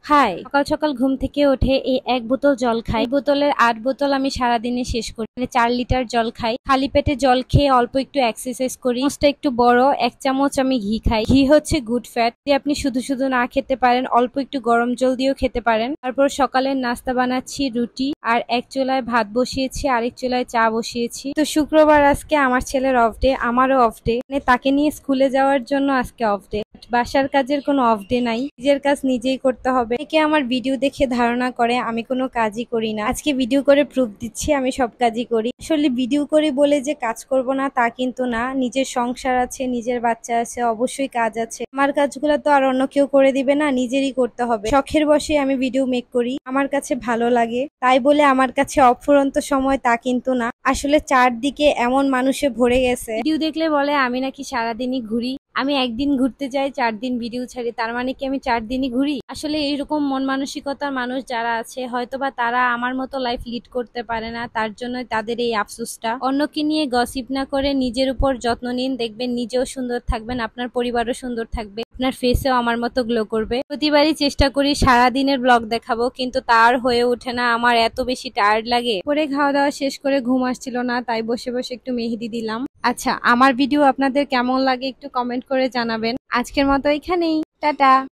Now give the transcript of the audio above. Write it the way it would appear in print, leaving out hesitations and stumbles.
খাই। সকাল সকাল ঘুম থেকে উঠে এই 1 বোতল জল খাই। বোতলের 8 বোতল আমি সারাদিনে শেষ করি। মানে 4 লিটার জল খাই। খালি পেটে জল খেয়ে অল্প একটু এক্সারসাইজ করি। চামচটা একটু বড়, 1 চামচ আমি ঘি খাই। ঘি হচ্ছে গুড ফ্যাট। যদি আপনি শুধু শুধু না খেতে পারেন, অল্প একটু গরম জল দিয়েও খেতে পারেন। তারপর সকালের নাস্তা বানাচ্ছি রুটি, আর এক চুলায় ভাত বসিয়েছি, আরেক চুলায় চা বসিয়েছি। তো শুক্রবার আজকে আমার ছেলের অফ ডে, আমারও অফ ডে। মানে তাকে নিয়ে স্কুলে যাওয়ার জন্য আজকে অফ ডে। বাসার কাজের কোনো অফ ডে নাই, নিজের কাজ নিজেই করতে হবে। একে আমার ভিডিও দেখে ধারণা করে আমি কোনো কাজই করি না। আজকে ভিডিও করে প্রুফ দিচ্ছি আমি সব কাজই করি। আসলে ভিডিও করি বলে যে কাজ করব না তা কিন্তু না। নিজের সংসার আছে, নিজের বাচ্চা আছে, অবশ্যই কাজ আছে। আমার কাজগুলো তো আর অন্য কেউ করে দিবে না, নিজেরই করতে হবে। শখের বসে আমি ভিডিও মেক করি, আমার কাছে ভালো লাগে তাই বলে আমার কাছে অফুরন্ত সময় তা কিন্তু না। আসলে চারদিকে এমন মানুষে ভরে গেছে, ভিডিও দেখলে বলে আমি নাকি সারাদিনই ঘুরি। আমি একদিন ঘুরতে যাই, 4 দিন ভিডিও ছাড়ি, তার মানে কি আমি 4 দিনই ঘুরি? আসলে এইরকম মন মানসিকতার মানুষ যারা আছে, হয়তোবা তারা আমার মতো লাইফ লিড করতে পারে না, তার জন্য তাদের এই আফসোসটা। অন্যকে নিয়ে গসিপ না করে নিজের উপর যত্ন নিন, দেখবেন নিজেও সুন্দর থাকবেন, আপনার পরিবারও সুন্দর থাকবে, আপনার ফেসেও আমার মতো গ্লো করবে। প্রতিবারই চেষ্টা করি সারাদিনের ব্লগ দেখাবো, কিন্তু তার হয়ে ওঠে না। আমার এত বেশি টায়ার্ড লাগে। পরে খাওয়া দাওয়া শেষ করে ঘুম আসছিল না, তাই বসে বসে একটু মেহেদি দিলাম। আচ্ছা, আমার ভিডিও আপনাদের কেমন লাগে একটু কমেন্ট করে জানাবেন। আজকের মতো এখানেই, টাটা।